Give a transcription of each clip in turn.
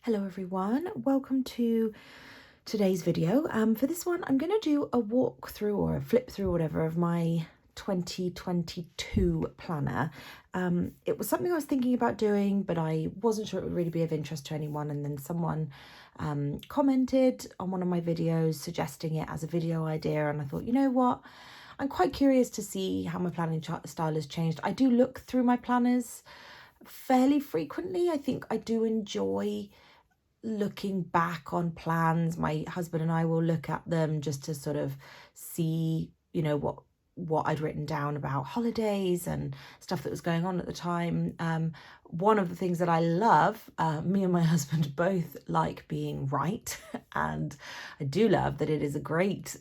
Hello everyone, welcome to today's video. For this one, I'm going to do a walkthrough or a flip through, whatever, of my 2022 planner. It was something I was thinking about doing, but I wasn't sure it would really be of interest to anyone. And then someone commented on one of my videos suggesting it as a video idea. And I thought, you know what? I'm quite curious to see how my planning style has changed. I do look through my planners fairly frequently. I think I do enjoy looking back on plans. My husband and I will look at them just to sort of see, you know, what I'd written down about holidays and stuff that was going on at the time. One of the things that I love, me and my husband both like being right, and I do love that it is a great,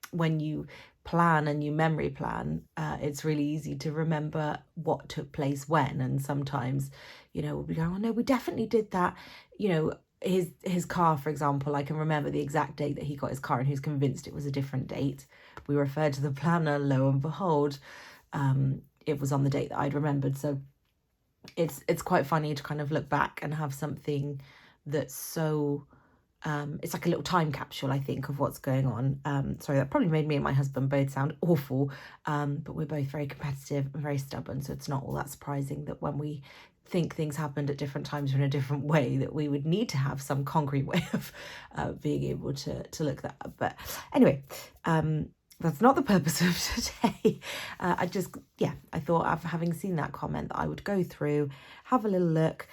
when you plan and you memory plan, it's really easy to remember what took place when. And sometimes, you know, we'll be going, oh no, we definitely did that, you know, his car, for example. I can remember the exact date that he got his car and who's convinced it was a different date. We referred to the planner, lo and behold, it was on the date that I'd remembered. So it's quite funny to kind of look back and have something that's so it's like a little time capsule, I think, of what's going on. Sorry, that probably made me and my husband both sound awful, but we're both very competitive and very stubborn, so it's not all that surprising that when we think things happened at different times or in a different way, that we would need to have some concrete way of being able to look that up. But anyway, that's not the purpose of today. I thought, after having seen that comment, that I would go through, have a little look.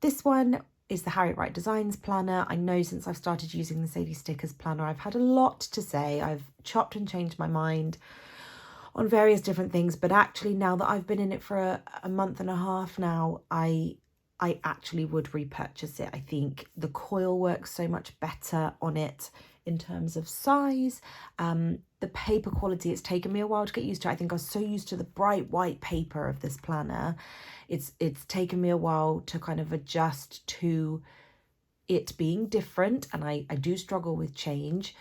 This one is the Harriet Wright Designs planner. I know since I've started using the Sadie Stickers planner, I've had a lot to say. I've chopped and changed my mind on various different things, but actually now that I've been in it for a month and a half now, I actually would repurchase it. I think the coil works so much better on it in terms of size. The paper quality, it's taken me a while to get used to. I think I was so used to the bright white paper of this planner. It's taken me a while to kind of adjust to it being different, and I do struggle with change.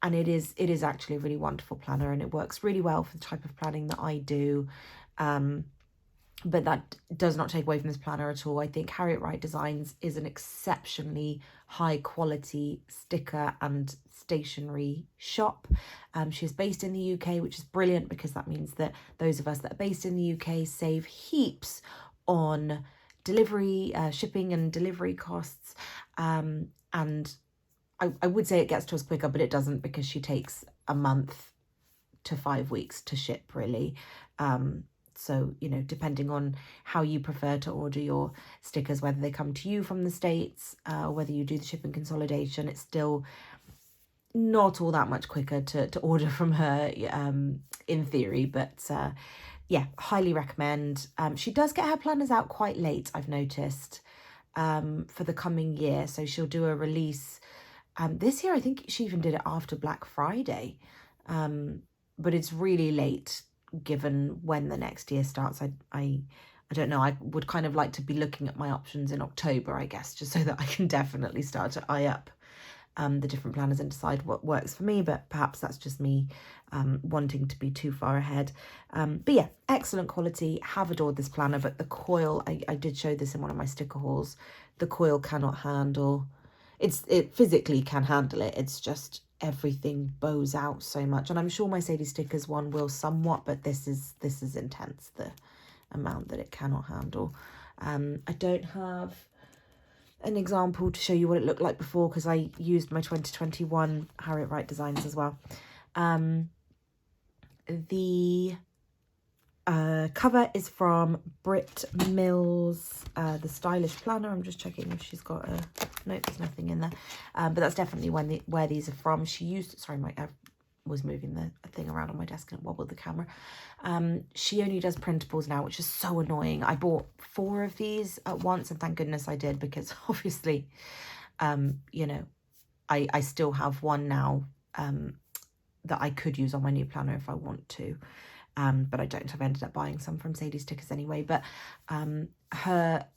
And it is actually a really wonderful planner, and it works really well for the type of planning that I do. But that does not take away from this planner at all. I think Harriet Wright Designs is an exceptionally high quality sticker and stationery shop. She's based in the UK, which is brilliant because that means that those of us that are based in the UK save heaps on delivery, shipping and delivery costs. And I would say it gets to us quicker, but it doesn't, because she takes a month to 5 weeks to ship, really. So, you know, depending on how you prefer to order your stickers, whether they come to you from the States, whether you do the shipping consolidation, it's still not all that much quicker to order from her, in theory. But yeah, highly recommend. She does get her planners out quite late, I've noticed, for the coming year. So she'll do a release. This year, I think she even did it after Black Friday, but it's really late given when the next year starts. I don't know. I would kind of like to be looking at my options in October, I guess, just so that I can definitely start to eye up the different planners and decide what works for me. But perhaps that's just me wanting to be too far ahead. But yeah, excellent quality. Have adored this planner, but the coil, I did show this in one of my sticker hauls. The coil cannot handle. It physically can handle it. It's just everything bows out so much. And I'm sure my Sadie Stickers one will somewhat, but this is intense, the amount that it cannot handle. I don't have an example to show you what it looked like before, because I used my 2021 Harriet Wright Designs as well. The cover is from Britt Mills, the Stylish Planner. I'm just checking if she's got a... No, there's nothing in there. But that's definitely where these are from. She used... Sorry, I was moving the thing around on my desk and it wobbled the camera. She only does printables now, which is so annoying. I bought 4 of these at once, and thank goodness I did, because obviously, you know, I still have one now that I could use on my new planner if I want to. But I don't. I've ended up buying some from Sadie Stickers anyway. But her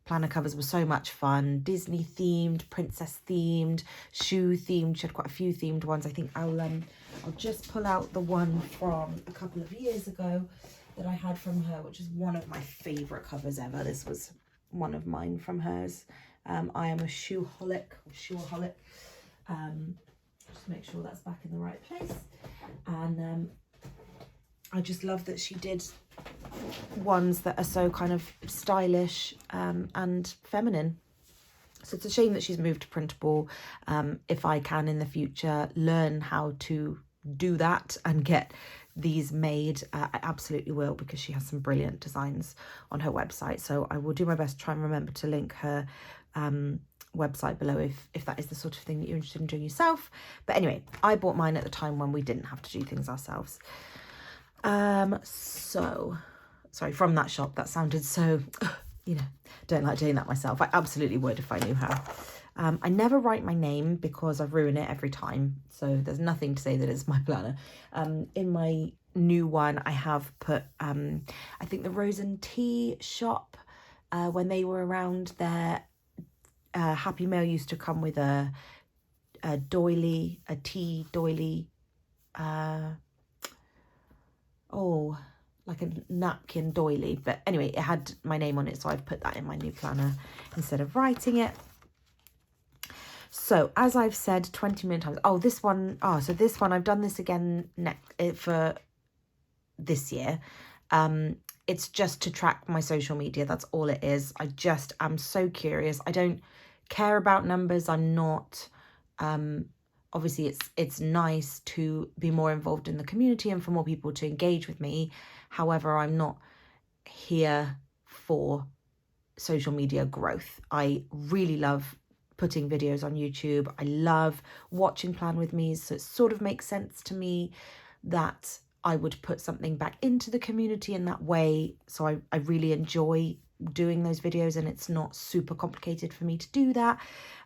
planner covers were so much fun. Disney themed, princess themed, shoe themed. She had quite a few themed ones. I think I'll just pull out the one from a couple of years ago that I had from her, which is one of my favourite covers ever. This was one of mine from hers. I am a shoeholic, just make sure that's back in the right place. And I just love that she did ones that are so kind of stylish and feminine. So it's a shame that she's moved to printable. If I can in the future learn how to do that and get these made, I absolutely will, because she has some brilliant designs on her website. So I will do my best to try and remember to link her website below if that is the sort of thing that you're interested in doing yourself. But anyway, I bought mine at the time when we didn't have to do things ourselves. So sorry, from that shop, that sounded so, you know, don't like doing that myself. I absolutely would if I knew her. I never write my name because I ruin it every time, so there's nothing to say that it's my planner. In my new one, I have put I think the Rose and Tea shop, when they were around, their Happy Mail used to come with a doily, a tea doily, like a napkin doily. But anyway, it had my name on it, so I've put that in my new planner instead of writing it. So as I've said 20 million times, so this one, I've done this again for this year. It's just to track my social media. That's all it is. I just am so curious. I don't care about numbers. I'm not, obviously it's nice to be more involved in the community and for more people to engage with me. However, I'm not here for social media growth. I really love putting videos on YouTube. I love watching Plan With Me, so it sort of makes sense to me that I would put something back into the community in that way. So I really enjoy doing those videos, and it's not super complicated for me to do that.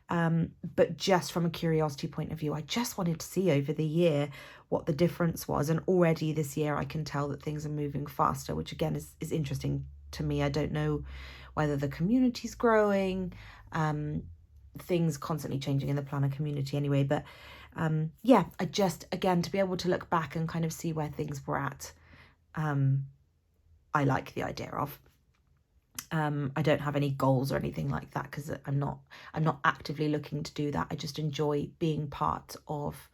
But just from a curiosity point of view, I just wanted to see over the year what the difference was. And already this year I can tell that things are moving faster, which again is interesting to me. I don't know whether the community's growing, things constantly changing in the planner community anyway, but yeah, I just, again, to be able to look back and kind of see where things were at, I like the idea of. I don't have any goals or anything like that, because I'm not actively looking to do that. I just enjoy being part of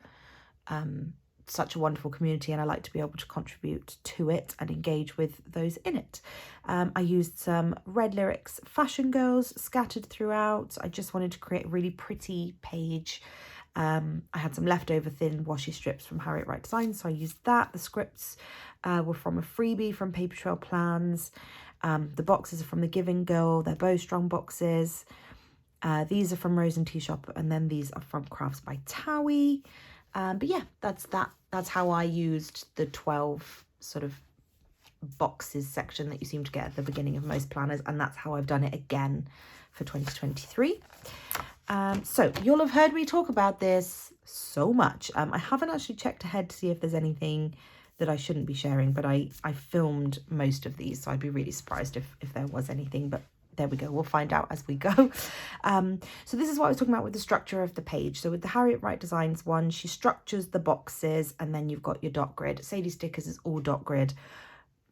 such a wonderful community, and I like to be able to contribute to it and engage with those in it. I used some Red Lyrics Fashion Girls scattered throughout. I just wanted to create a really pretty page. I had some leftover thin washi strips from Harriet Wright Designs, so I used that. The scripts were from a freebie from Paper Trail Plans. The boxes are from the Giving Girl. They're Bowstrung boxes. These are from Rose and Tea Shop, and then these are from Crafts by Towie. But yeah, that's how I used the 12 sort of boxes section that you seem to get at the beginning of most planners, and that's how I've done it again for 2023. So you'll have heard me talk about this so much. I haven't actually checked ahead to see if there's anything that I shouldn't be sharing, but I filmed most of these, so I'd be really surprised if there was anything, but there we go, we'll find out as we go. So this is what I was talking about with the structure of the page. So with the Harriet Wright Designs one, she structures the boxes, and then you've got your dot grid. Sadie Stickers is all dot grid.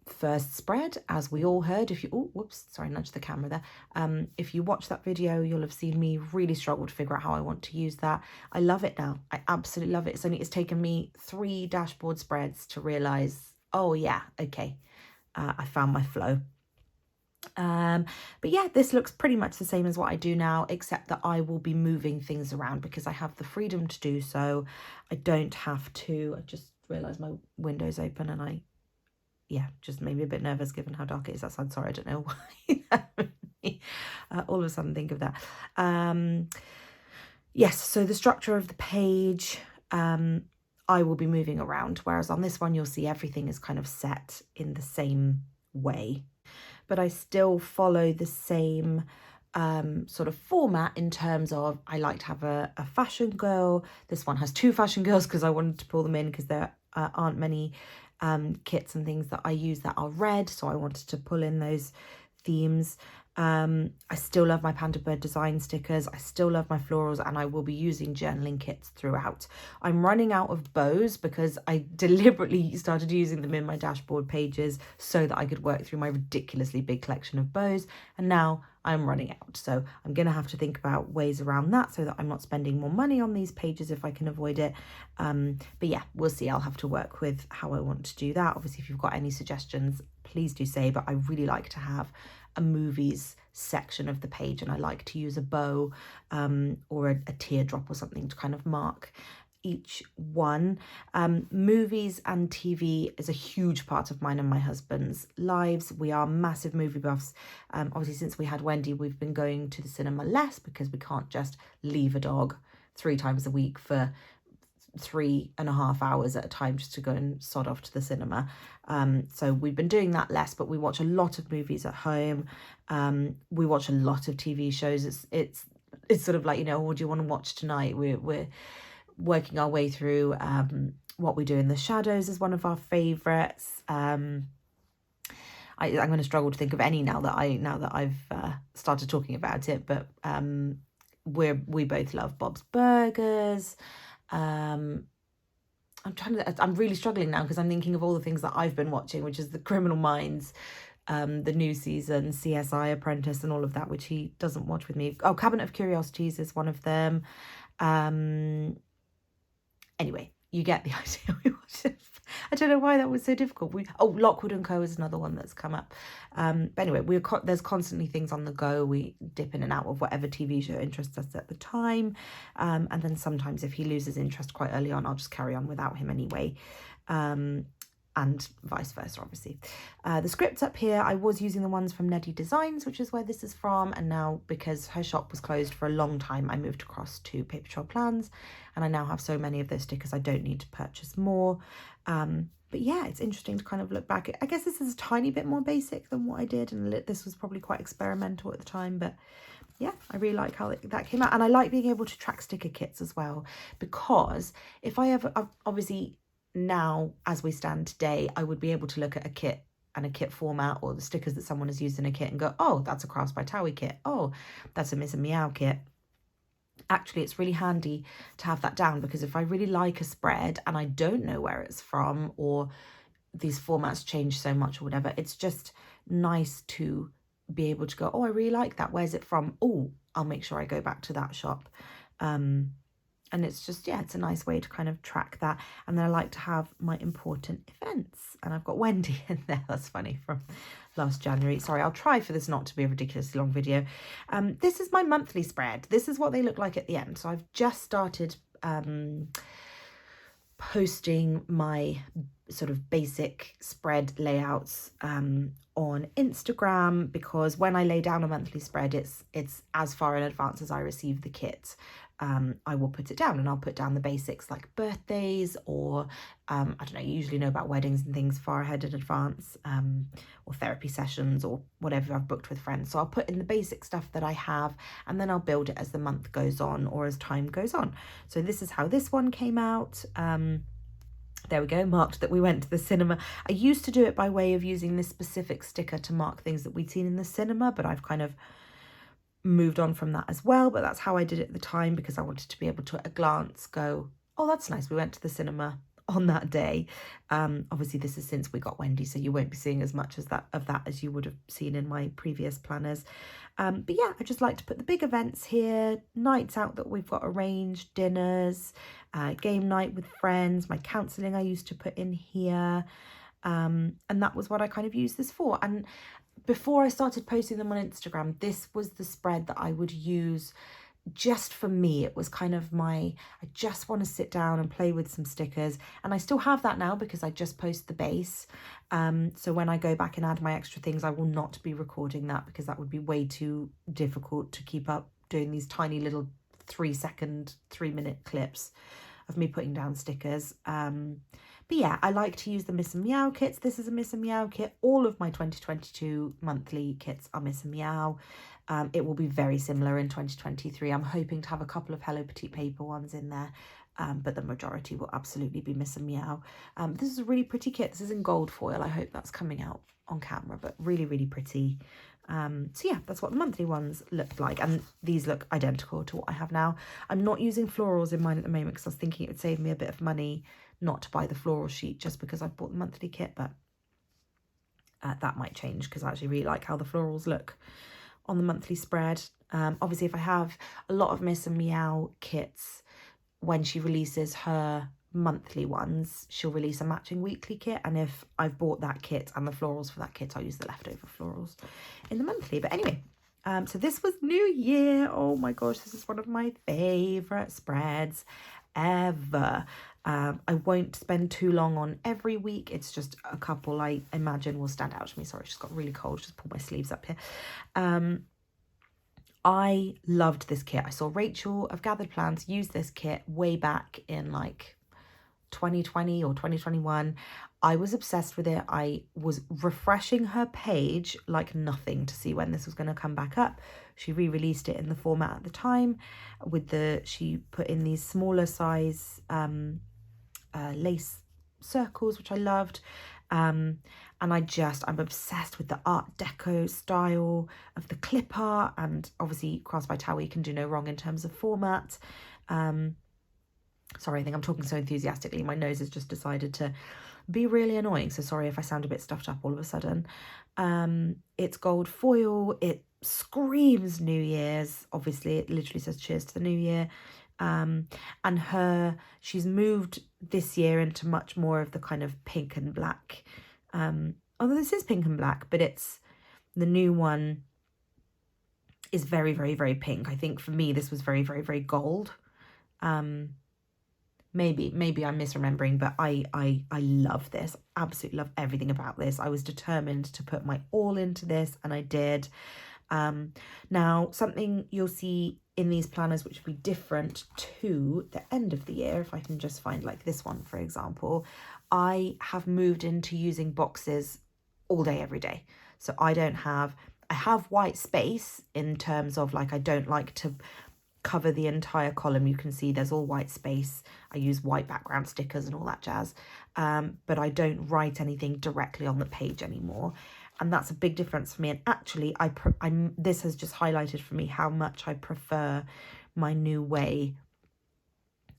First spread, as we all heard. If you, oh, whoops, sorry, nudged the camera there. If you watch that video, you'll have seen me really struggle to figure out how I want to use that. I love it now. I absolutely love it. It's taken me 3 dashboard spreads to realize, oh yeah, okay, I found my flow. But yeah, this looks pretty much the same as what I do now, except that I will be moving things around because I have the freedom to do so. I don't have to. I just realized my window's open, and yeah, just made me a bit nervous given how dark it is outside. Sorry, I don't know why. All of a sudden think of that. Yes, so the structure of the page, I will be moving around, whereas on this one you'll see everything is kind of set in the same way. But I still follow the same sort of format in terms of I like to have a fashion girl. This one has 2 fashion girls because I wanted to pull them in because there aren't many kits and things that I use that are red, so I wanted to pull in those themes. I still love my Panda Bird design stickers. I still love my florals, and I will be using journaling kits throughout. I'm running out of bows because I deliberately started using them in my dashboard pages so that I could work through my ridiculously big collection of bows, and now I'm running out. So I'm going to have to think about ways around that so that I'm not spending more money on these pages if I can avoid it. But yeah, we'll see. I'll have to work with how I want to do that. Obviously, if you've got any suggestions, please do say, but I really like to have a movies section of the page, and I like to use a bow or a teardrop or something to kind of mark each one. Movies and TV is a huge part of mine and my husband's lives. We are massive movie buffs. Obviously, since we had Wendy, we've been going to the cinema less because we can't just leave a dog 3 times a week for 3.5 hours at a time just to go and sod off to the cinema. So we've been doing that less, but we watch a lot of movies at home. We watch a lot of TV shows. It's sort of like, you know, what do you want to watch tonight? We're working our way through What We Do in the Shadows is one of our favorites. I'm going to struggle to think of any now that I've started talking about it, but we both love Bob's Burgers. I'm really struggling now because I'm thinking of all the things that I've been watching, which is the Criminal Minds, the new season, CSI, Apprentice, and all of that, which he doesn't watch with me. Oh, Cabinet of Curiosities is one of them. Anyway, you get the idea. We watched it. I don't know why that was so difficult. Lockwood Co is another one that's come up. But anyway, there's constantly things on the go. We dip in and out of whatever TV show interests us at the time. And then sometimes if he loses interest quite early on, I'll just carry on without him anyway. And vice versa, obviously. The scripts up here, I was using the ones from Neddy Designs, which is where this is from. And now, because her shop was closed for a long time, I moved across to Paper Trail Plans. And I now have so many of those stickers, I don't need to purchase more. But yeah, it's interesting to kind of look back. I guess this is a tiny bit more basic than what I did. And this was probably quite experimental at the time. But yeah, I really like how that came out. And I like being able to track sticker kits as well. Because if I ever, obviously, now, as we stand today, I would be able to look at a kit and a kit format or the stickers that someone has used in a kit and go, oh, that's a Crafts by Towie kit. Oh, that's a Miss and Meow kit. Actually, it's really handy to have that down, because if I really like a spread and I don't know where it's from, or these formats change so much or whatever, it's just nice to be able to go, oh, I really like that. Where's it from? Oh, I'll make sure I go back to that shop. And it's just, yeah, it's a nice way to kind of track that. And then I like to have my important events. And I've got Wendy in there. That's funny, from last January. Sorry, I'll try for this not to be a ridiculously long video. This is my monthly spread. This is what they look like at the end. So I've just started posting my sort of basic spread layouts on Instagram, because when I lay down a monthly spread, it's as far in advance as I receive the kit. I will put it down, and I'll put down the basics like birthdays, or I don't know, you usually know about weddings and things far ahead in advance, or therapy sessions or whatever I've booked with friends. So I'll put in the basic stuff that I have, and then I'll build it as the month goes on or as time goes on. So this is how this one came out. There we go, marked that we went to the cinema. I used to do it by way of using this specific sticker to mark things that we'd seen in the cinema, but I've kind of moved on from that as well. But that's how I did it at the time, because I wanted to be able to at a glance go, oh, that's nice, we went to the cinema on that day. Obviously this is since we got Wendy, so you won't be seeing as much of that as you would have seen in my previous planners. But yeah, I just like to put the big events here, nights out that we've got arranged, dinners, game night with friends, my counselling I used to put in here. And that was what I kind of used this for. And before I started posting them on Instagram, this was the spread that I would use just for me. It was kind of I just want to sit down and play with some stickers. And I still have that now, because I just post the base. So when I go back and add my extra things, I will not be recording that, because that would be way too difficult to keep up doing these tiny little 3-second, 3-minute clips of me putting down stickers. But yeah, I like to use the Miss and Meow kits. This is a Miss and Meow kit. All of my 2022 monthly kits are Miss and Meow. It will be very similar in 2023. I'm hoping to have a couple of Hello Petite Paper ones in there, but the majority will absolutely be Miss and Meow. This is a really pretty kit. This is in gold foil. I hope that's coming out on camera, but really, really pretty. So yeah, that's what the monthly ones look like, and these look identical to what I have now. I'm not using florals in mine at the moment, because I was thinking it would save me a bit of money not to buy the floral sheet just because I've bought the monthly kit, but that might change, because I actually really like how the florals look on the monthly spread. Obviously, if I have a lot of Miss and Meow kits, when she releases her monthly ones, she'll release a matching weekly kit, and if I've bought that kit and the florals for that kit, I'll use the leftover florals in the monthly. But anyway, so this was New Year. Oh my gosh, this is one of my favorite spreads ever. I won't spend too long on every week. It's just a couple I imagine will stand out to me. Sorry, it's just got really cold. Just pull my sleeves up here. I loved this kit. I saw Rachel of Gathered Plans use this kit way back in like 2020 or 2021. I was obsessed with it. I was refreshing her page like nothing to see when this was going to come back up. She re-released it in the format at the time with she put in these smaller size lace circles, which I loved. And I'm obsessed with the Art Deco style of the clip art, and obviously Crafts by Towie can do no wrong in terms of format. Sorry, I think I'm talking so enthusiastically. My nose has just decided to be really annoying. So sorry if I sound a bit stuffed up all of a sudden. It's gold foil. It screams New Year's. Obviously, it literally says cheers to the new year. And she's moved this year into much more of the kind of pink and black. Although this is pink and black, but the new one is very, very, very pink. I think for me, this was very, very, very gold. Maybe I'm misremembering, but I love this. Absolutely love everything about this. I was determined to put my all into this, and I did. Now, something you'll see in these planners which will be different to the end of the year, if I can just find like this one, for example, I have moved into using boxes all day, every day. So I have white space in terms of like, I don't like to cover the entire column. You can see there's all white space. I use white background stickers and all that jazz. But I don't write anything directly on the page anymore. And that's a big difference for me. And actually, this has just highlighted for me how much I prefer my new way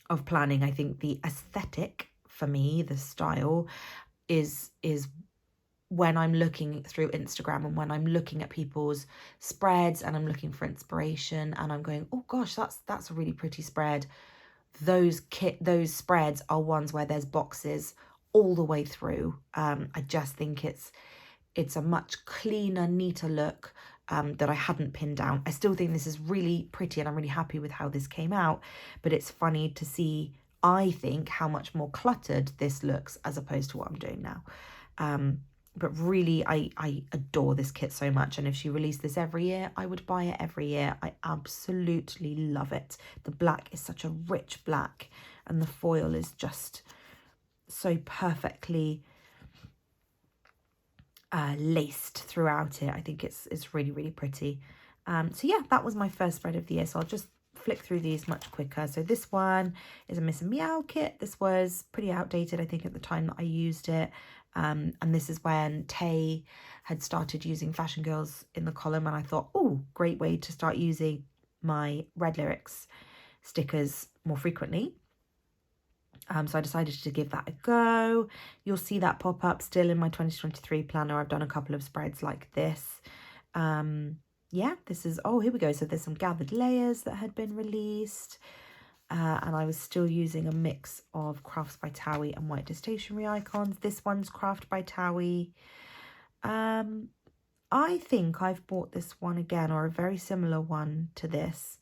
of planning. I think the aesthetic for me, the style, is when I'm looking through Instagram and when I'm looking at people's spreads and I'm looking for inspiration and I'm going, oh gosh, that's a really pretty spread. Those spreads are ones where there's boxes all the way through. I just think it's a much cleaner, neater look that I hadn't pinned down. I still think this is really pretty and I'm really happy with how this came out, but it's funny to see, I think, how much more cluttered this looks as opposed to what I'm doing now. But really, I adore this kit so much. And if she released this every year, I would buy it every year. I absolutely love it. The black is such a rich black and the foil is just so perfectly laced throughout it. I think it's really, really pretty. So yeah, that was my first spread of the year. So I'll just flick through these much quicker. So this one is a Miss and Meow kit. This was pretty outdated, I think, at the time that I used it. And this is when Tay had started using Fashion Girls in the column, and I thought, oh, great way to start using my Red Lyrics stickers more frequently. So I decided to give that a go. You'll see that pop up still in my 2023 planner. I've done a couple of spreads like this. Yeah, this is, oh, here we go. So there's some gathered layers that had been released. And I was still using a mix of Crafts by Towie and White Dish Stationery icons. This one's Craft by Towie. I think I've bought this one again, or a very similar one to this,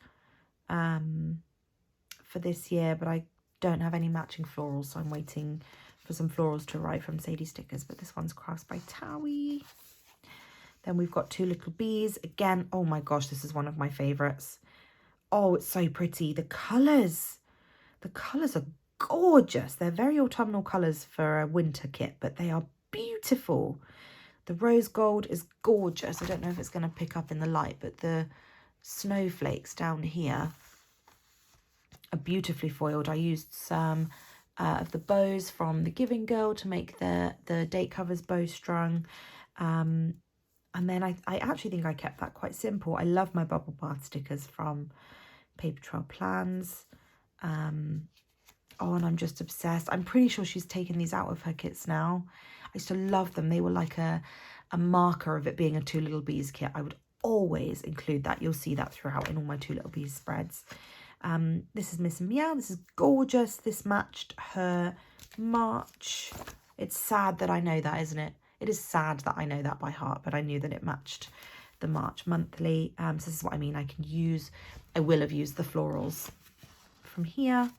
for this year, but I don't have any matching florals, so I'm waiting for some florals to arrive from Sadie Stickers. But this one's Crafts by Towie. Then we've got Two Little Bees. Again, oh my gosh, this is one of my favourites. Oh, it's so pretty. The colours are gorgeous. They're very autumnal colours for a winter kit, but they are beautiful. The rose gold is gorgeous. I don't know if it's going to pick up in the light, but the snowflakes down here are beautifully foiled. I used some of the bows from the Giving Girl to make the date covers bowstrung. And then I actually think I kept that quite simple. I love my bubble bath stickers from Paper Trail Plans. Oh, and I'm just obsessed. I'm pretty sure she's taken these out of her kits now. I used to love them. They were like a marker of it being a Two Little Bees kit. I would always include that. You'll see that throughout in all my Two Little Bees spreads. This is Miss Meow. This is gorgeous. This matched her March. It's sad that I know that, isn't it? It is sad that I know that by heart, but I knew that it matched the March monthly. So this is what I mean. I will have used the florals from here.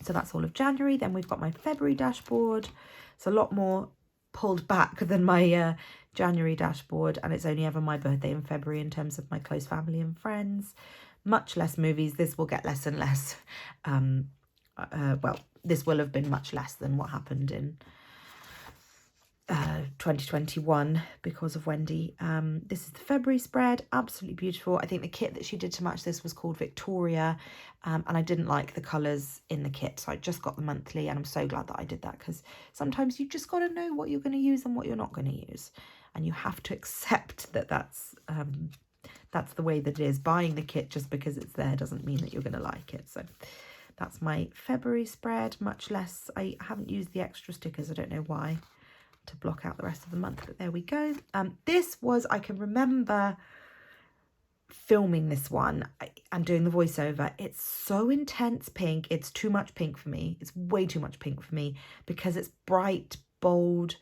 So that's all of January. Then we've got my February dashboard. It's a lot more pulled back than my January dashboard, and it's only ever my birthday in February in terms of my close family and friends. Much less movies. This will get less and less. Well, this will have been much less than what happened in 2021 because of Wendy. This is the February spread. Absolutely beautiful. I think the kit that she did to match this was called Victoria, and I didn't like the colours in the kit, so I just got the monthly, and I'm so glad that I did that, because sometimes you just got to know what you're going to use and what you're not going to use, and you have to accept that that's the way that it is. Buying the kit just because it's there doesn't mean that you're going to like it. So that's my February spread. Much less. I haven't used the extra stickers. I don't know why, to block out the rest of the month, but there we go. This was, I can remember filming this one and doing the voiceover. It's so intense pink. It's too much pink for me. It's way too much pink for me, because it's bright, bold,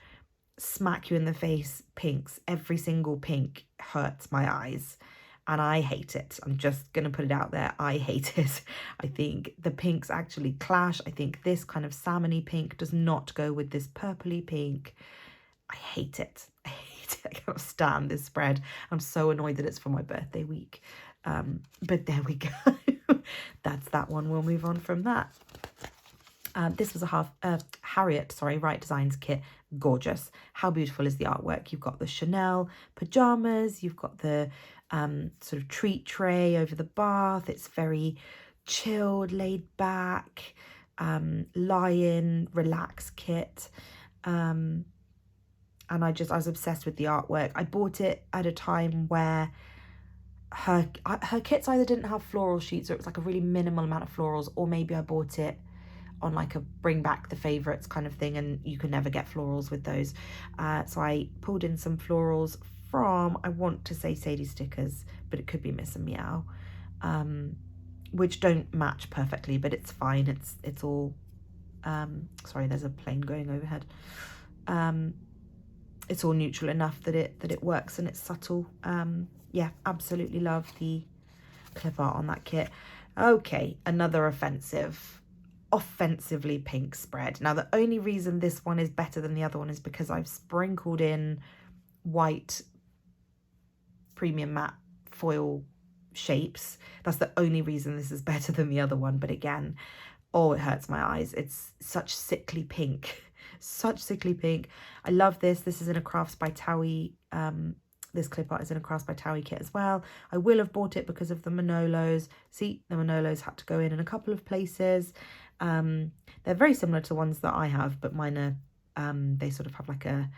smack you in the face pinks. Every single pink hurts my eyes, and I hate it. I'm just going to put it out there. I hate it. I think the pinks actually clash. I think this kind of salmony pink does not go with this purpley pink. I hate it. I hate it. I cannot stand this spread. I'm so annoyed that it's for my birthday week. But there we go. That's that one. We'll move on from that. This was a Harriet Wright Designs kit. Gorgeous. How beautiful is the artwork? You've got the Chanel pajamas. You've got the sort of treat tray over the bath. It's very chilled, laid back, lie-in, relax kit. And I was obsessed with the artwork. I bought it at a time where her kits either didn't have floral sheets, or it was like a really minimal amount of florals, or maybe I bought it on like a bring back the favorites kind of thing, and you can never get florals with those. So I pulled in some florals from, I want to say Sadie Stickers, but it could be Miss and Meow, which don't match perfectly, but it's fine. It's all, sorry, there's a plane going overhead. It's all neutral enough that it works, and it's subtle. Yeah, absolutely love the clip art on that kit. Okay, another offensively pink spread. Now, the only reason this one is better than the other one is because I've sprinkled in white premium matte foil shapes. That's the only reason this is better than the other one. But again, oh, it hurts my eyes. It's such sickly pink. Such sickly pink. I love this. This is in a Crafts by Towie. This clip art is in a Crafts by Towie kit as well. I will have bought it because of the Manolos. See, the Manolos had to go in a couple of places. They're very similar to the ones that I have, but mine are, they sort of have like a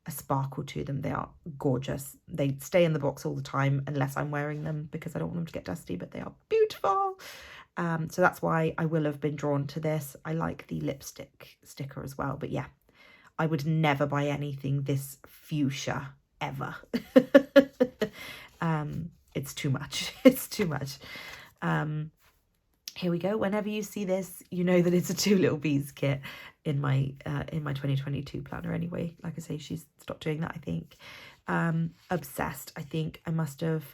sparkle to them. They are gorgeous. They stay in the box all the time unless I'm wearing them, because I don't want them to get dusty, but they are beautiful. So that's why I will have been drawn to this. I like the lipstick sticker as well, but yeah, I would never buy anything this fuchsia ever. It's too much. It's too much. Here we go. Whenever you see this, you know that it's a Two Little Bees kit in my 2022 planner anyway. Like I say, she's stopped doing that, I think. Obsessed. I think I must have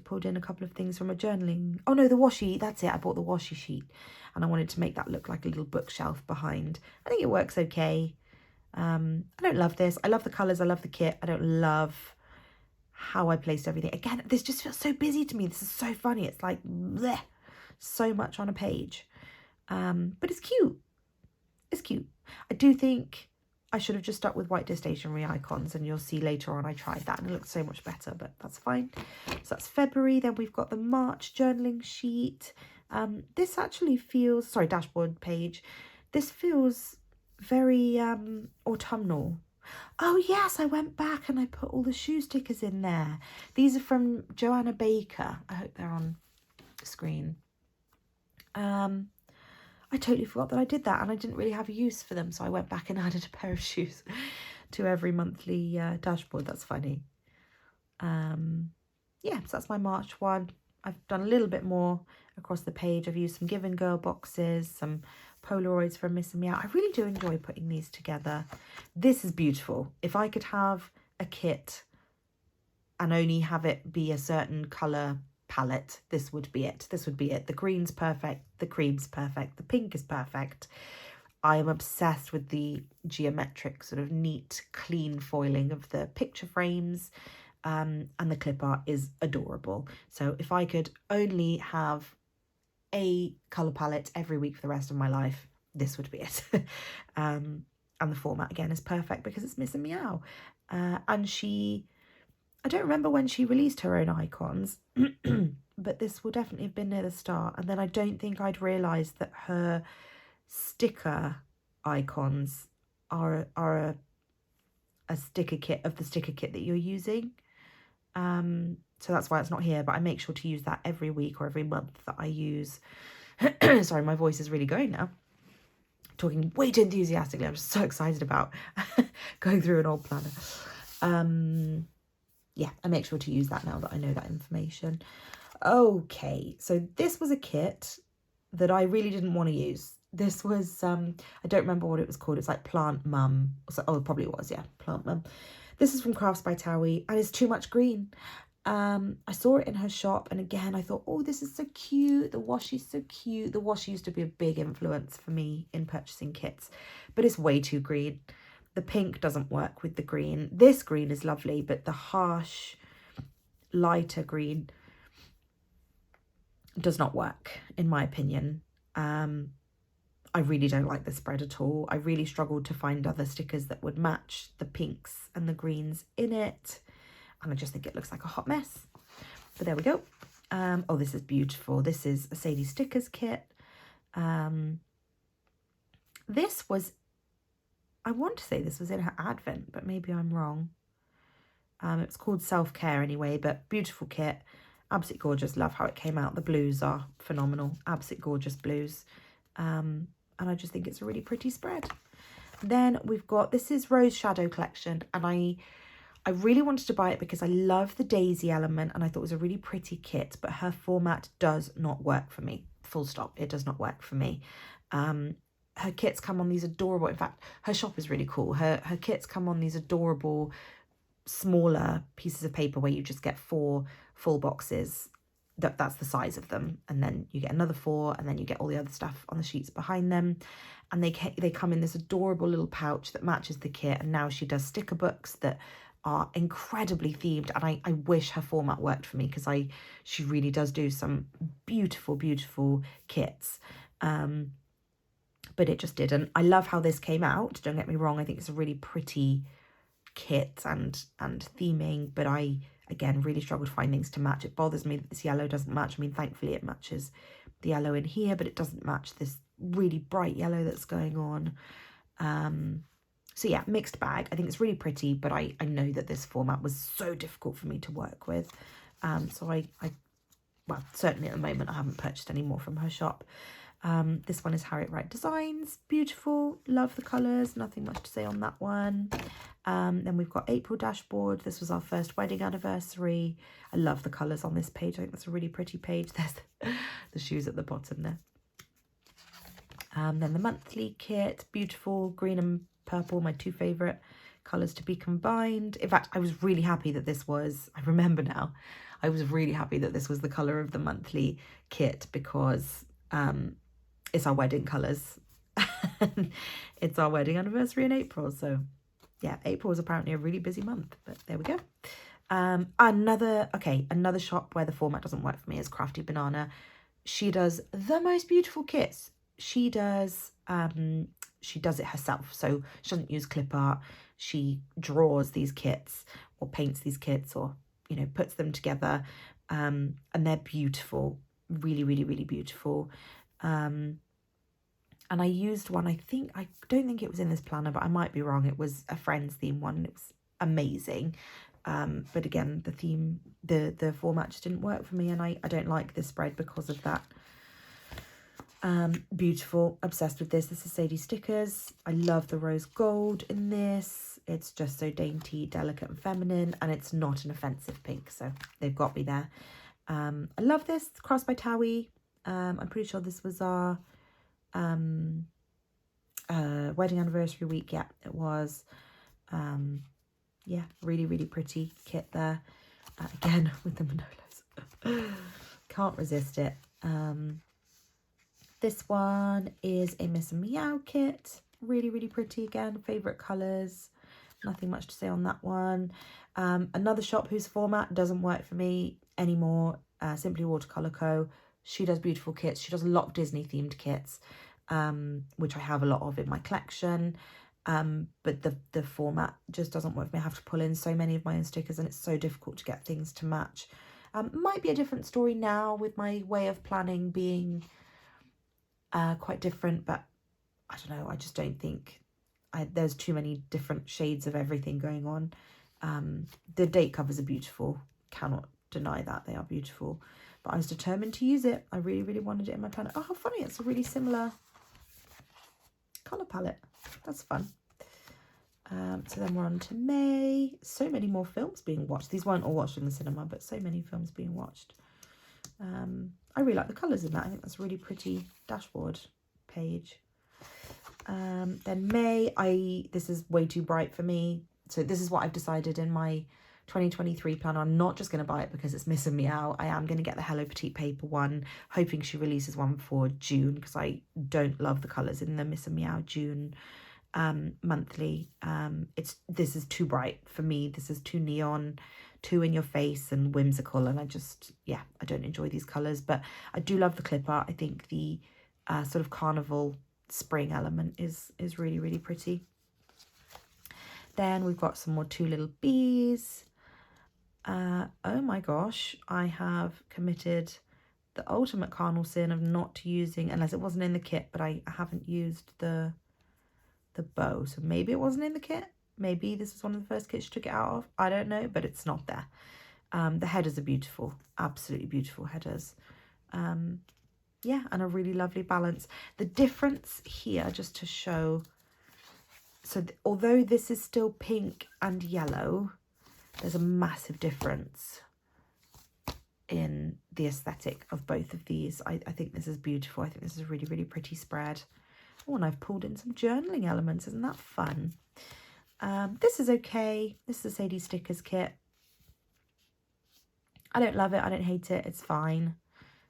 pulled in a couple of things from a journaling. Oh no, the washi. That's it. I bought the washi sheet, and I wanted to make that look like a little bookshelf behind. I think it works okay. I don't love this. I love the colours. I love the kit. I don't love how I placed everything. Again, this just feels so busy to me. This is so funny. It's like bleh, so much on a page. But it's cute. It's cute. I do think I should have just stuck with white stationery icons, and you'll see later on I tried that and it looks so much better, but that's fine. So that's February. Then we've got the March journaling sheet. This actually feels, sorry, dashboard page. This feels very autumnal. Oh yes, I went back and I put all the shoe stickers in there. These are from Joanna Baker. I hope they're on screen. I totally forgot that I did that, and I didn't really have a use for them, so I went back and added a pair of shoes to every monthly dashboard. That's funny. Yeah, so that's my March one. I've done a little bit more across the page. I've used some Give and Go boxes, some Polaroids from Missing Me Out. I really do enjoy putting these together. This is beautiful. If I could have a kit and only have it be a certain colour palette, this would be it. This would be it. The green's perfect, the cream's perfect, the pink is perfect. I am obsessed with the geometric sort of neat, clean foiling of the picture frames. And the clip art is adorable. So if I could only have a colour palette every week for the rest of my life, this would be it. And the format, again, is perfect because it's Missing Meow. And I don't remember when she released her own icons, but this will definitely have been near the start. And then I don't think I'd realised that her sticker icons are a sticker kit of the sticker kit that you're using. So that's why it's not here, but I make sure to use that every week or every month that I use. Sorry, my voice is really going now. Talking way too enthusiastically. I'm just so excited about going through an old planner. Yeah, I make sure to use that now that I know that information. Okay, so this was a kit that I really didn't want to use. This was, I don't remember what it was called. It's like Plant Mum. Oh, it probably was, yeah, Plant Mum. This is from Crafts by Towie, and it's too much green. I saw it in her shop, and again, I thought, oh, this is so cute. The washi's so cute. The washi used to be a big influence for me in purchasing kits, but it's way too green. The pink doesn't work with the green. This green is lovely, but the harsh, lighter green does not work, in my opinion. I really don't like this spread at all. I really struggled to find other stickers that would match the pinks and the greens in it. And I just think it looks like a hot mess. But there we go. Oh, this is beautiful. This is a Sadie Stickers kit. This was, I want to say this was in her advent, but maybe I'm wrong. It's called Self-Care anyway, but beautiful kit. Absolutely gorgeous. Love how it came out. The blues are phenomenal. Absolutely gorgeous blues. And I just think it's a really pretty spread. Then we've got, this is Rose Shadow Collection, and I really wanted to buy it because I love the daisy element and I thought it was a really pretty kit, but her format does not work for me. Full stop. It does not work for me. Her kits come on these adorable, in fact, her shop is really cool. Her kits come on these adorable, smaller pieces of paper where you just get 4 full boxes. That's the size of them, and then you get another 4, and then you get all the other stuff on the sheets behind them, and they come in this adorable little pouch that matches the kit. And now she does sticker books that are incredibly themed, and I wish her format worked for me because she really does do some beautiful kits, but it just didn't. I love how this came out, don't get me wrong. I think it's a really pretty kit and theming, but I again really struggled to find things to match. It bothers me that this yellow doesn't match. I mean, thankfully it matches the yellow in here, but it doesn't match this really bright yellow that's going on. So yeah, mixed bag. I think it's really pretty, but I know that this format was so difficult for me to work with. So well, certainly at the moment I haven't purchased any more from her shop. This one is Harriet Wright Designs. Beautiful. Love the colours. Nothing much to say on that one. Then we've got April Dashboard. This was our first wedding anniversary. I love the colours on this page. I think that's a really pretty page. There's the shoes at the bottom there. Then the monthly kit. Beautiful. Green and purple, my 2 favourite colours to be combined. In fact, I was really happy that this was, I remember now, I was really happy that this was the colour of the monthly kit because it's our wedding colours. It's our wedding anniversary in April, so yeah, April was apparently a really busy month, but there we go. Another shop where the format doesn't work for me is Crafty Banana. She does the most beautiful kits. She does it herself, so she doesn't use clip art. She draws these kits or paints these kits, or puts them together, and they're beautiful, really beautiful. And I used one, I don't think it was in this planner, but I might be wrong. It was a Friends theme one, and it was amazing. But again, the theme, the format just didn't work for me, and I don't like this spread because of that. Beautiful, obsessed with this. This is Sadie Stickers. I love the rose gold in this. it's just so dainty, delicate and feminine, and it's not an offensive pink, so they've got me there. I love this, Crossed by Towie. I'm pretty sure this was our wedding anniversary week. Yeah, it was. Yeah, really, really pretty kit there. Again, with the Manolos. Can't resist it. This one is a Miss Meow kit. Really, really pretty again. Favourite colours. Nothing much to say on that one. Another shop whose format doesn't work for me anymore. Simply Watercolour Co. She does beautiful kits. She does a lot of Disney themed kits, which I have a lot of in my collection. But the format just doesn't work for me. I have to pull in so many of my own stickers and it's so difficult to get things to match. Might be a different story now with my way of planning being quite different, but I don't know, I just don't think there's too many different shades of everything going on. The date covers are beautiful, cannot deny that, they are beautiful, but I was determined to use it. I really, really wanted it in my planner. Oh, how funny, it's a really similar colour palette. That's fun. So then we're on to May. So many more films being watched. These weren't all watched in the cinema, but so many films being watched. I really like the colours in that. I think that's a really pretty dashboard page. Then May, this is way too bright for me. So this is what I've decided in my 2023 planner. I'm not just going to buy it because it's Miss and Meow. I am going to get the Hello Petite paper one, hoping she releases one before June, because I don't love the colours in the Miss and Meow June monthly. This is too bright for me. This is too neon, too in your face and whimsical, and I don't enjoy these colours. But I do love the clip art. I think the sort of carnival spring element is really, really pretty. Then we've got some more Two Little Bees. Oh my gosh, I have committed the ultimate carnal sin of not using, unless it wasn't in the kit, but I haven't used the bow. So maybe it wasn't in the kit. Maybe this was one of the first kits she took it out of. I don't know, but it's not there. The headers are beautiful, absolutely beautiful headers. Yeah, and a really lovely balance. The difference here, just to show, so although this is still pink and yellow, there's a massive difference in the aesthetic of both of these. I think this is beautiful. I think this is a really, really pretty spread. Oh, and I've pulled in some journaling elements. Isn't that fun? This is okay. This is a Sadie Stickers kit. I don't love it. I don't hate it. It's fine.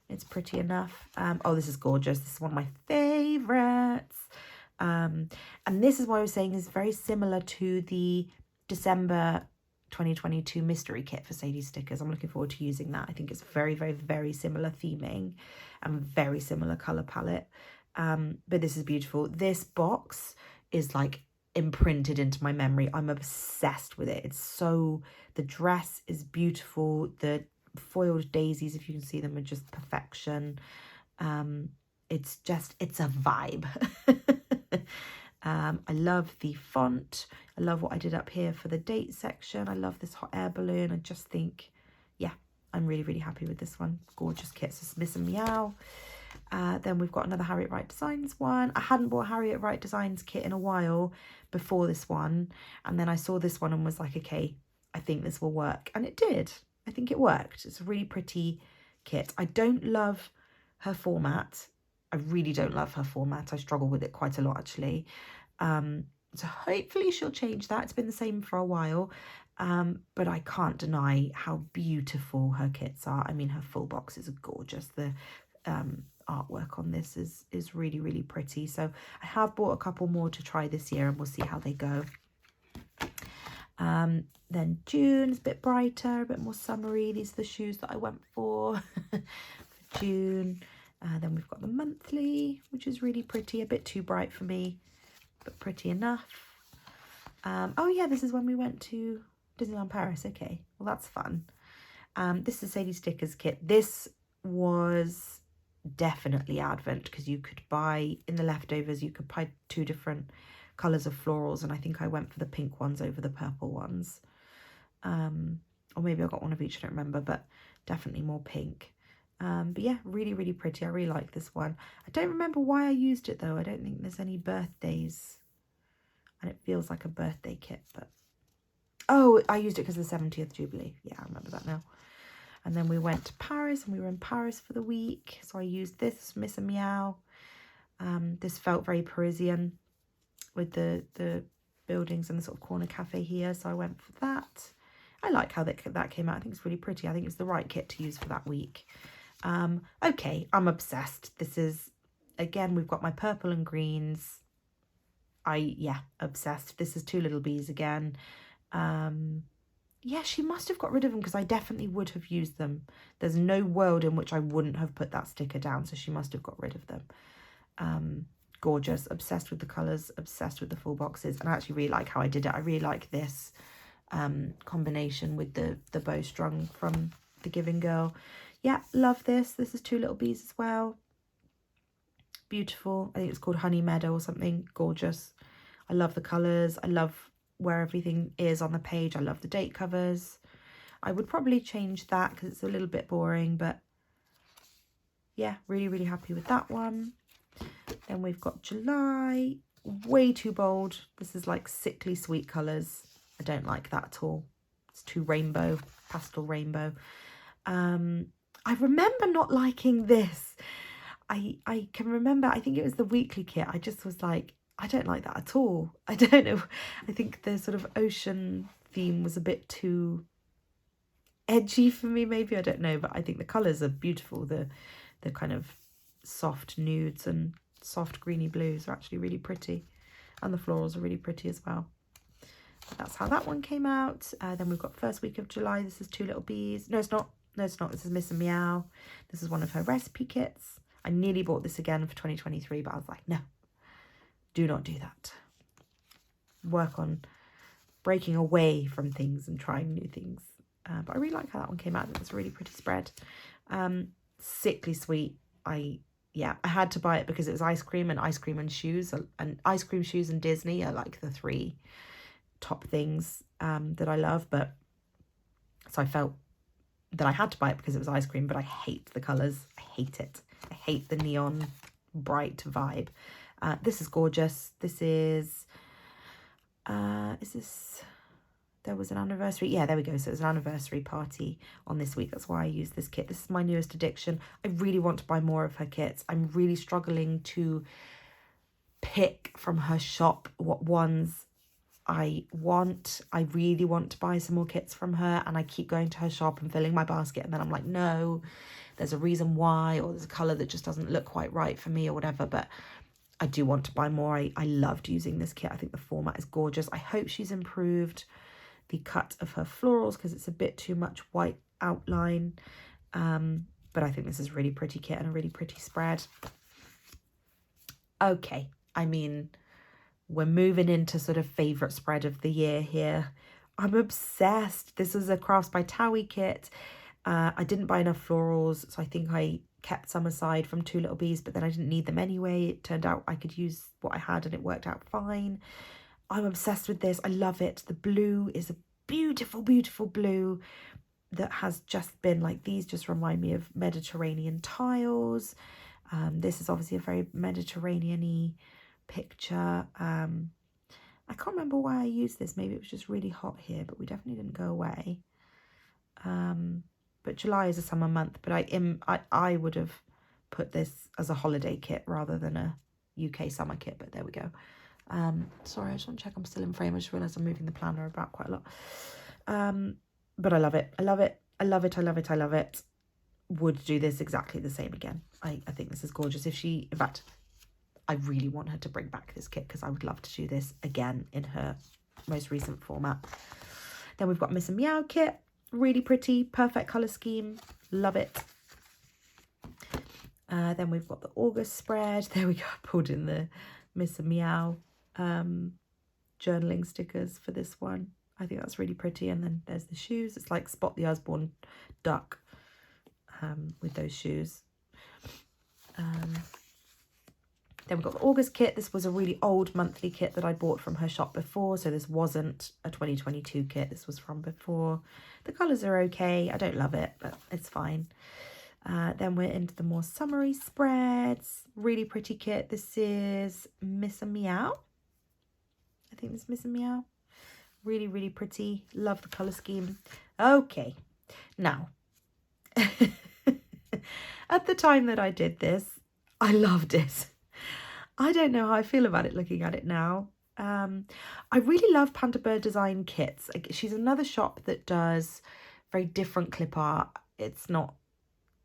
It's pretty enough. Oh, this is gorgeous. This is one of my favourites. And this is what I was saying is very similar to the December 2022 mystery kit for Sadie Stickers. I'm looking forward to using that. I think it's very, very, very similar theming and very similar colour palette. But this is beautiful. This box is like imprinted into my memory. I'm obsessed with it. It's so, the dress is beautiful. The foiled daisies, if you can see them, are just perfection. It's a vibe. I love the font. I love what I did up here for the date section. I love this hot air balloon. I just think, yeah, I'm really, really happy with this one. Gorgeous kits. It's Miss and Meow. Then we've got another Harriet Wright Designs one. I hadn't bought Harriet Wright Designs kit in a while before this one. And then I saw this one and was like, okay, I think this will work. And it did. I think it worked. It's a really pretty kit. I don't love her format. I really don't love her format. I struggle with it quite a lot, actually. So hopefully she'll change that. It's been the same for a while. But I can't deny how beautiful her kits are. I mean, her full box is gorgeous. The artwork on this is really, really pretty. So I have bought a couple more to try this year and we'll see how they go. Then June is a bit brighter, a bit more summery. These are the shoes that I went for for June. Then we've got the monthly, which is really pretty, a bit too bright for me, but pretty enough. Oh yeah, this is when we went to Disneyland Paris. Okay, well that's fun. This is Sadie Stickers kit. This was definitely Advent, because you could buy, in the leftovers, you could buy 2 different colours of florals, and I think I went for the pink ones over the purple ones. Or maybe I got one of each, I don't remember, but definitely more pink. But yeah, really, really pretty. I really like this one. I don't remember why I used it though. I don't think there's any birthdays. and it feels like a birthday kit, but oh, I used it because of the 70th Jubilee. Yeah, I remember that now. And then we went to Paris, and we were in Paris for the week, so I used this Miss and Meow. This felt very Parisian with the buildings and the sort of corner cafe here, so I went for that. I like how that came out. I think it's really pretty. I think it's the right kit to use for that week. Okay, I'm obsessed. This is, again, we've got my purple and greens. Yeah, obsessed. This is Two Little Bees again. Yeah, she must have got rid of them because I definitely would have used them. There's no world in which I wouldn't have put that sticker down, so she must have got rid of them. Gorgeous, obsessed with the colours, obsessed with the full boxes, and I actually really like how I did it. I really like this combination with the bowstrung from the Giving Girl. Yeah, love this. This is Two Little Bees as well. Beautiful. I think it's called Honey Meadow or something. Gorgeous. I love the colours. I love where everything is on the page. I love the date covers. I would probably change that because it's a little bit boring, but yeah, really, really happy with that one. Then we've got July. Way too bold. This is like sickly sweet colours. I don't like that at all. It's too rainbow, pastel rainbow. I remember not liking this. I can remember, I think it was the weekly kit. I just was like, I don't like that at all. I don't know. I think the sort of ocean theme was a bit too edgy for me, maybe. I don't know, but I think the colours are beautiful. The kind of soft nudes and soft greeny blues are actually really pretty. And the florals are really pretty as well. That's how that one came out. Then we've got first week of July. This is Two Little Bees. No, it's not. No, it's not. This is Miss and Meow. This is one of her recipe kits. I nearly bought this again for 2023, but I was like, no, do not do that. Work on breaking away from things and trying new things. But I really like how that one came out. It's a really pretty spread. Sickly sweet. I had to buy it because it was ice cream and shoes. And ice cream, shoes and Disney are like the three top things that I love. But so I felt that I had to buy it because it was ice cream, but I hate the colours. I hate it. I hate the neon bright vibe. This is gorgeous. This is this, there was an anniversary. Yeah, there we go. So it was an anniversary party on this week. That's why I use this kit. This is my newest addiction. I really want to buy more of her kits. I'm really struggling to pick from her shop what ones I want. I really want to buy some more kits from her, and I keep going to her shop and filling my basket, and then I'm like, no, there's a reason why, or there's a colour that just doesn't look quite right for me or whatever. But I do want to buy more. I loved using this kit. I think the format is gorgeous. I hope she's improved the cut of her florals because it's a bit too much white outline. But I think this is a really pretty kit and a really pretty spread. Okay, I mean, we're moving into sort of favourite spread of the year here. I'm obsessed. This is a Crafts by Towie kit. I didn't buy enough florals, so I think I kept some aside from Two Little Bees, but then I didn't need them anyway. It turned out I could use what I had and it worked out fine. I'm obsessed with this. I love it. The blue is a beautiful, beautiful blue that has just been like, these just remind me of Mediterranean tiles. This is obviously a very Mediterranean-y picture. I can't remember why I used this. Maybe it was just really hot here, but we definitely didn't go away. But July is a summer month, but I would have put this as a holiday kit rather than a UK summer kit, but there we go. Sorry, I just want to check I'm still in frame. I just realised I'm moving the planner about quite a lot. But I love it. I love it. I love it. I love it. I love it. Would do this exactly the same again. I think this is gorgeous. In fact, I really want her to bring back this kit because I would love to do this again in her most recent format. Then we've got Miss and Meow kit. Really pretty, perfect colour scheme. Love it. Then we've got the August spread. There we go. I pulled in the Miss and Meow journaling stickers for this one. I think that's really pretty. And then there's the shoes. It's like Spot the Usborne duck with those shoes. Then we've got the August kit. This was a really old monthly kit that I bought from her shop before. So this wasn't a 2022 kit. This was from before. The colours are okay. I don't love it, but it's fine. Then we're into the more summery spreads. Really pretty kit. This is Miss and Meow. I I think this is Miss and Meow. Really, really pretty. Love the colour scheme. Okay, now, at the time that I did this, I loved it. I don't know how I feel about it looking at it now. I really love Panda Bird Design kits. She's another shop that does very different clip art. It's not,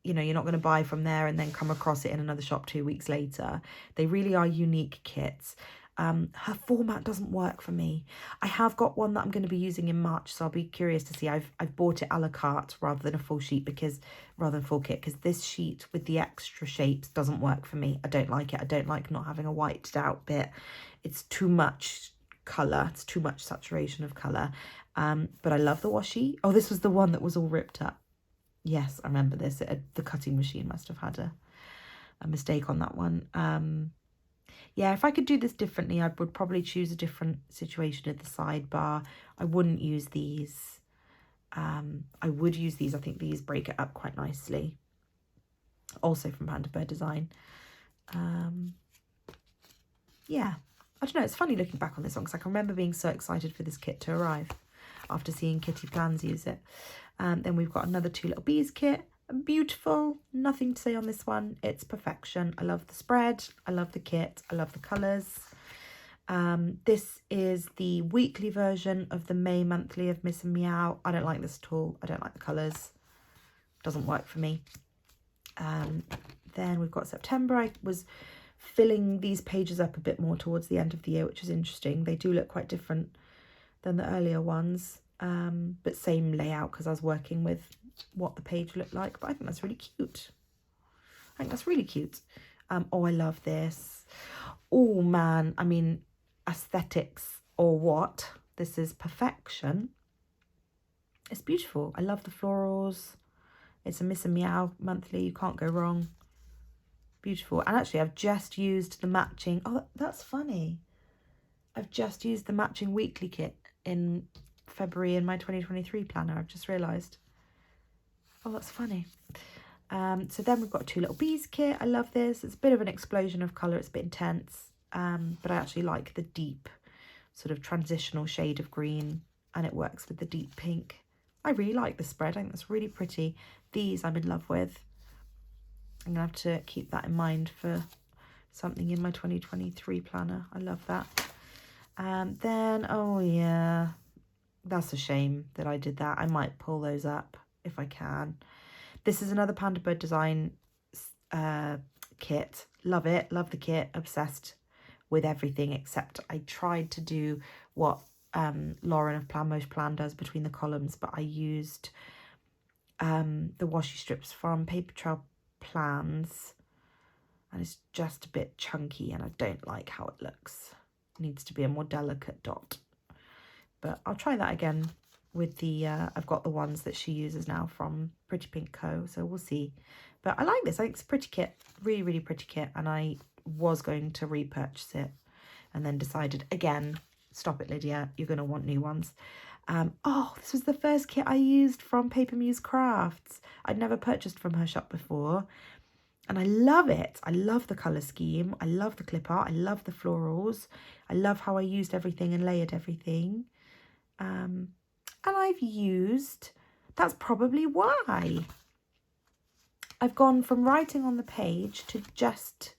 you know, you're not going to buy from there and then come across it in another shop 2 weeks later. They really are unique kits. Her format doesn't work for me. I have got one that I'm going to be using in March, so I'll be curious to see. I've bought it a la carte rather than a full sheet, rather than full kit, because this sheet with the extra shapes doesn't work for me. I don't like it. I don't like not having a whited out bit. It's too much colour. It's too much saturation of colour. But I love the washi. Oh, this was the one that was all ripped up. Yes, I remember this. The cutting machine must have had a mistake on that one. Yeah, if I could do this differently, I would probably choose a different situation at the sidebar. I wouldn't use these. I would use these. I think these break it up quite nicely. Also from Panda Bird Design. Yeah, I don't know. It's funny looking back on this one because I can remember being so excited for this kit to arrive after seeing Kitty Plans use it. Then we've got another Two Little Bees kit. Beautiful, nothing to say on this one. It's perfection. I love the spread, I love the kit, I love the colours. This is the weekly version of the May monthly of Miss and Meow. I don't like this at all. I don't like the colours. Doesn't work for me. Then we've got September. I was filling these pages up a bit more towards the end of the year, which is interesting. They do look quite different than the earlier ones, but same layout because I was working with what the page looked like. But I think that's really cute. I think that's really cute. Oh, I love this. Oh man, I mean, aesthetics or what? This is perfection. It's beautiful. I love the florals. It's a Miss and Meow monthly. You can't go wrong. Beautiful. And actually, I've just used the matching. Oh, that's funny. I've just used the matching weekly kit in February in my 2023 planner. I've just realised. Oh, that's funny. So then we've got a Two Little Bees kit. I love this. It's a bit of an explosion of colour. It's a bit intense. But I actually like the deep sort of transitional shade of green. And it works with the deep pink. I really like the spread. I think that's really pretty. These I'm in love with. I'm going to have to keep that in mind for something in my 2023 planner. I love that. Then, oh yeah, that's a shame that I did that. I might pull those up if I can. This is another Panda Bird Design kit. Love it. Love the kit. Obsessed with everything except I tried to do what Lauren of Plan Most Plan does between the columns, but I used the washi strips from Paper Trail Plans, and it's just a bit chunky and I don't like how it looks. It needs to be a more delicate dot, but I'll try that again with the I've got the ones that she uses now from Pretty Pink Co, so we'll see. But I like this. I think it's a pretty kit, really, really pretty kit, and I was going to repurchase it and then decided again, stop it, Lydia, you're going to want new ones. Oh, this was the first kit I used from Paper Muse Crafts. I'd never purchased from her shop before, and I love it. I love the colour scheme. I love the clip art. I love the florals. I love how I used everything and layered everything. And I've used, that's probably why I've gone from writing on the page to just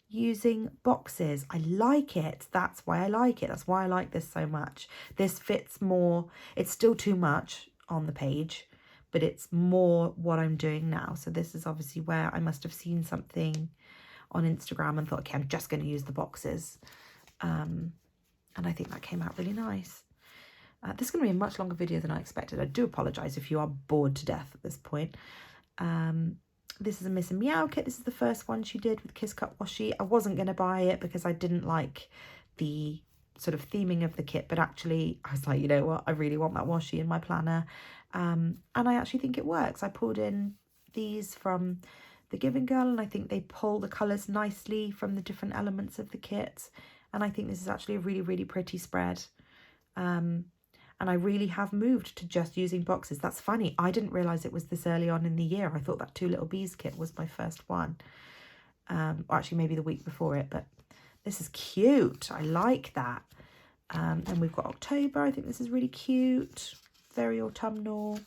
using boxes. I like it. That's why I like it. That's why I like this so much. This fits more. It's still too much on the page, but it's more what I'm doing now. So this is obviously where I must have seen something on Instagram and thought, okay, I'm just going to use the boxes. And I think that came out really nice. This is going to be a much longer video than I expected. I do apologise if you are bored to death at this point. This is a Miss and Meow kit. This is the first one she did with Kiss Cut Washi. I wasn't going to buy it because I didn't like the sort of theming of the kit, but actually I was like, you know what, I really want that washi in my planner. And I actually think it works. I pulled in these from the Giving Girl, and I think they pull the colours nicely from the different elements of the kit. And I think this is actually a really, really pretty spread. And I really have moved to just using boxes. That's funny. I didn't realise it was this early on in the year. I thought that Two Little Bees kit was my first one. Or actually maybe the week before it, but this is cute. I like that. Then we've got October. I think this is really cute, very autumnal.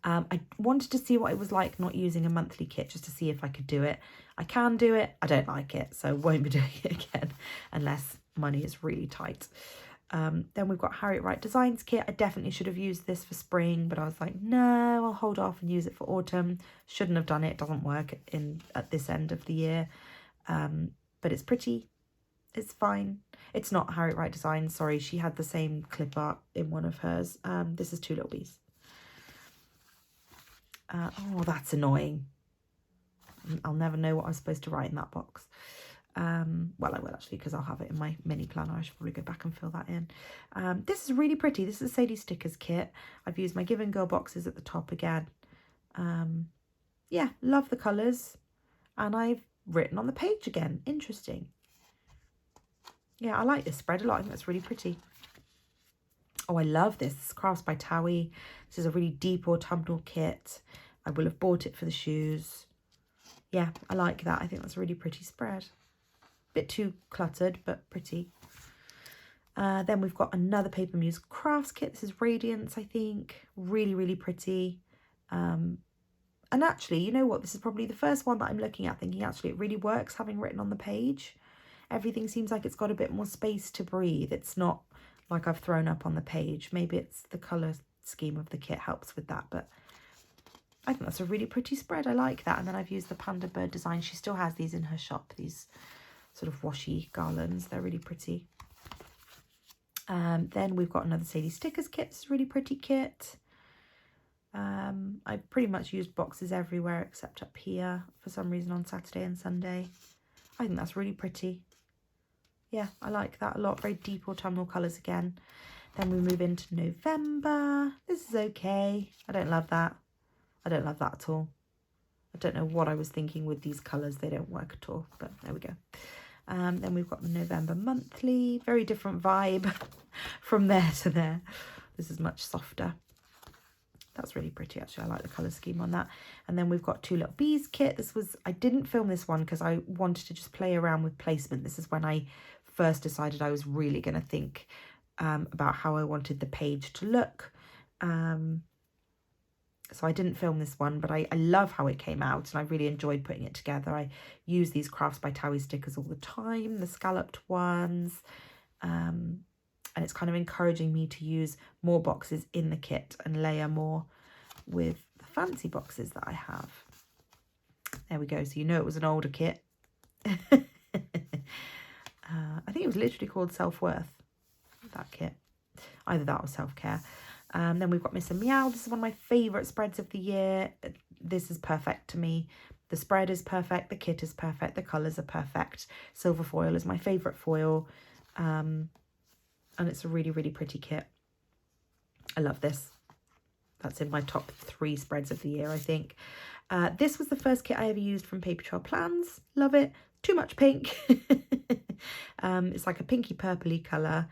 I wanted to see what it was like not using a monthly kit, just to see if I could do it. I can do it. I don't like it, so won't be doing it again unless money is really tight. Then we've got Harriet Wright Designs kit. I definitely should have used this for spring, but I was like, no, I'll hold off and use it for autumn. Shouldn't have done it. It doesn't work at this end of the year. But it's pretty. It's fine. It's not Harriet Wright Designs. Sorry, she had the same clip art in one of hers. This is Two Little Bees. Oh, that's annoying. I'll never know what I'm supposed to write in that box. Well, I will actually, because I'll have it in my mini planner. I should probably go back and fill that in. This is really pretty. This is Sadie Stickers kit. I've used my Give and Go boxes at the top again. Yeah, love the colours. And I've written on the page again. Interesting. Yeah, I like this spread a lot. I think that's really pretty. Oh, I love this. This is Crafts by Towie. This is a really deep autumnal kit. I will have bought it for the shoes. Yeah, I like that. I think that's a really pretty spread. Bit too cluttered, but pretty. Then we've got another Paper Muse Crafts kit. This is Radiance, I think. Really, really pretty. And actually, you know what? This is probably the first one that I'm looking at thinking, actually, it really works having written on the page. Everything seems like it's got a bit more space to breathe. It's not like I've thrown up on the page. Maybe it's the colour scheme of the kit helps with that, but I think that's a really pretty spread. I like that. And then I've used the Panda Bird design. She still has these in her shop, these sort of washi garlands. They're really pretty. Then we've got another Sadie Stickers kit. It's a really pretty kit. I've pretty much used boxes everywhere except up here for some reason on Saturday and Sunday. I think that's really pretty. Yeah, I like that a lot. Very deep autumnal colours again. Then we move into November. This is okay. I don't love that. I don't love that at all. I don't know what I was thinking with these colours. They don't work at all, but there we go. Then we've got the November monthly. Very different vibe from there to there. This is much softer. That's really pretty, actually. I like the colour scheme on that. And then we've got Two Little Bees kit. This was, I didn't film this one because I wanted to just play around with placement. This is when I first decided I was really going to think about how I wanted the page to look. So I didn't film this one, but I love how it came out and I really enjoyed putting it together. I use these Crafts by Towie stickers all the time, the scalloped ones. And it's kind of encouraging me to use more boxes in the kit and layer more with the fancy boxes that I have. There we go. So you know it was an older kit. I think it was literally called Self-Worth, that kit. Either that or Self-Care. Then we've got Miss and Meow. This is one of my favourite spreads of the year. This is perfect to me. The spread is perfect. The kit is perfect. The colours are perfect. Silver foil is my favourite foil. And it's a really, really pretty kit. I love this. That's in my top 3 spreads of the year, I think. This was the first kit I ever used from Paper Trail Plans. Love it. Too much pink. It's like a pinky purpley colour.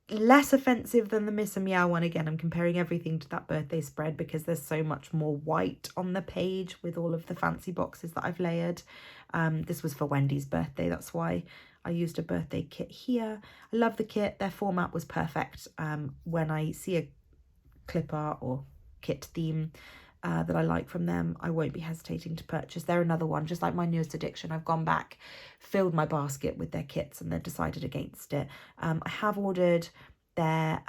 Less offensive than the Miss and Meow one. Again, I'm comparing everything to that birthday spread because there's so much more white on the page with all of the fancy boxes that I've layered. This was for Wendy's birthday. That's why I used a birthday kit here. I love the kit. Their format was perfect. When I see a clip art or kit theme that I like from them, I won't be hesitating to purchase. They're another one, just like my newest addiction. I've gone back, filled my basket with their kits and they've decided against it. I have ordered their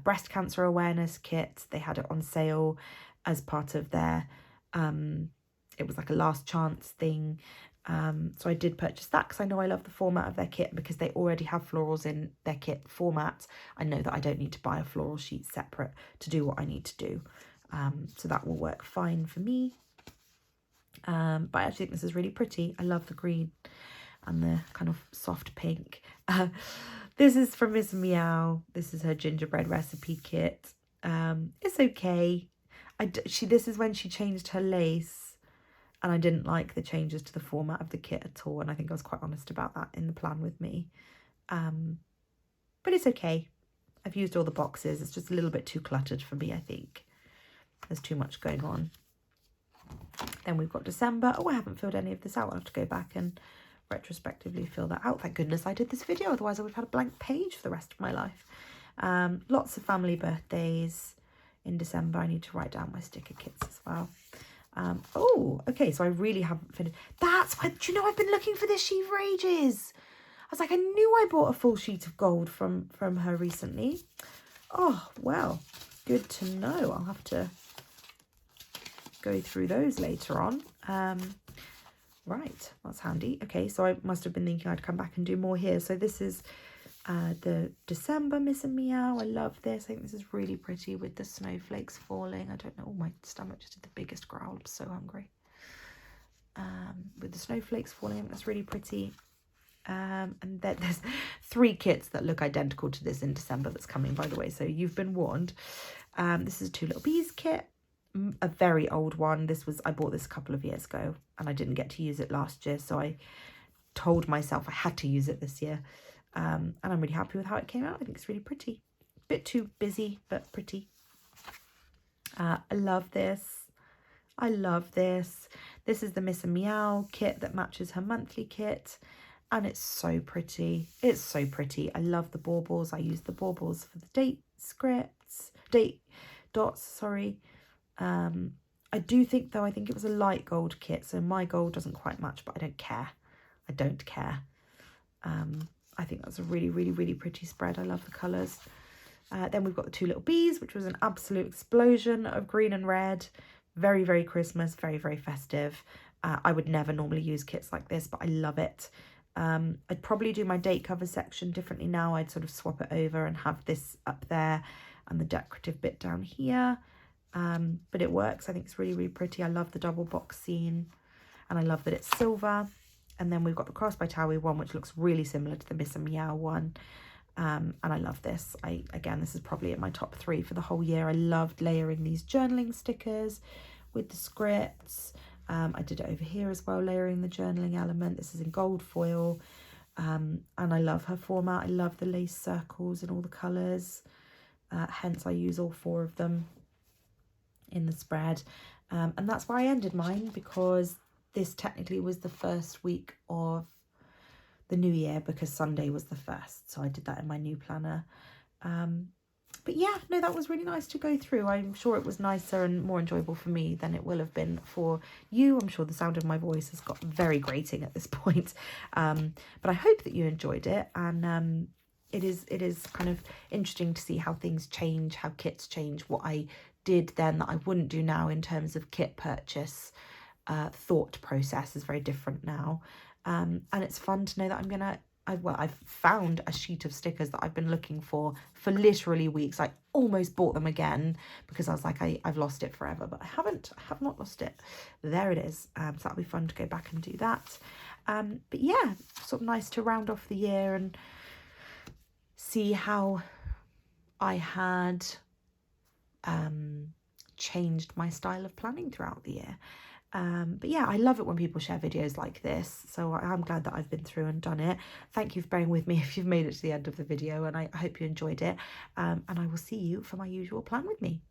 breast cancer awareness kit. They had it on sale as part of their, it was like a last chance thing. So I did purchase that because I know I love the format of their kit, because they already have florals in their kit format. I know that I don't need to buy a floral sheet separate to do what I need to do. So that will work fine for me. But I actually think this is really pretty. I love the green and the kind of soft pink. This is from Miss Meow. This is her gingerbread recipe kit. It's okay. This is when she changed her lace, and I didn't like the changes to the format of the kit at all. And I think I was quite honest about that in the plan with me. But it's okay. I've used all the boxes. It's just a little bit too cluttered for me, I think. There's too much going on. Then we've got December. Oh, I haven't filled any of this out. I'll have to go back and retrospectively fill that out. Thank goodness I did this video, otherwise I would have had a blank page for the rest of my life. Lots of family birthdays in December. I need to write down my sticker kits as well. Oh, okay, so I really haven't finished. That's why, do you know, I've been looking for this sheet for ages. I was like, I knew I bought a full sheet of gold from her recently. Oh, well, good to know. I'll have to go through those later on. Right, that's handy. Okay, so I must have been thinking I'd come back and do more here. So this is the December Miss and Meow. I love this. I think this is really pretty with the snowflakes falling. I don't know. Oh, my stomach just did the biggest growl. I'm so hungry. With the snowflakes falling, I think that's really pretty. And then there's 3 kits that look identical to this in December that's coming, by the way. So you've been warned. This is a 2 Little Bees kit. A very old one. I bought this a couple of years ago and I didn't get to use it last year, so I told myself I had to use it this year, and I'm really happy with how it came out. I think it's really pretty, bit too busy but pretty. I love this. This is the Miss and Meow kit that matches her monthly kit, and it's so pretty. I love the baubles. I use the baubles for the date dots, sorry. I do think, though, I think it was a light gold kit, so my gold doesn't quite match, but I don't care. I think that's a really, really, really pretty spread. I love the colours. Then we've got the 2 Little Bees, which was an absolute explosion of green and red. Very, very Christmas, very, very festive. I would never normally use kits like this, but I love it. I'd probably do my date cover section differently now. I'd sort of swap it over and have this up there and the decorative bit down here. But it works. I think it's really, really pretty. I love the double box scene, and I love that it's silver. And then we've got the Cross by Towie one, which looks really similar to the Miss and Meow one. And I love this. Again, this is probably in my top 3 for the whole year. I loved layering these journaling stickers with the scripts. I did it over here as well, layering the journaling element. This is in gold foil. And I love her format. I love the lace circles and all the colours. Hence, I use all 4 of them in the spread. And that's where I ended mine, because this technically was the first week of the new year, because Sunday was the 1st. So I did that in my new planner. But yeah, no, that was really nice to go through. I'm sure it was nicer and more enjoyable for me than it will have been for you. I'm sure the sound of my voice has got very grating at this point. But I hope that you enjoyed it. And it is kind of interesting to see how things change, how kits change, what I did then that I wouldn't do now in terms of kit purchase. Thought process is very different now. And it's fun to know that I've found a sheet of stickers that I've been looking for literally weeks. I almost bought them again because I was like, I've lost it forever, but I have not lost it. There it is. So that'll be fun to go back and do that. But yeah, sort of nice to round off the year and see how I had changed my style of planning throughout the year. But yeah, I love it when people share videos like this, so I'm glad that I've been through and done it. Thank you for bearing with me if you've made it to the end of the video, and I hope you enjoyed it, and I will see you for my usual plan with me.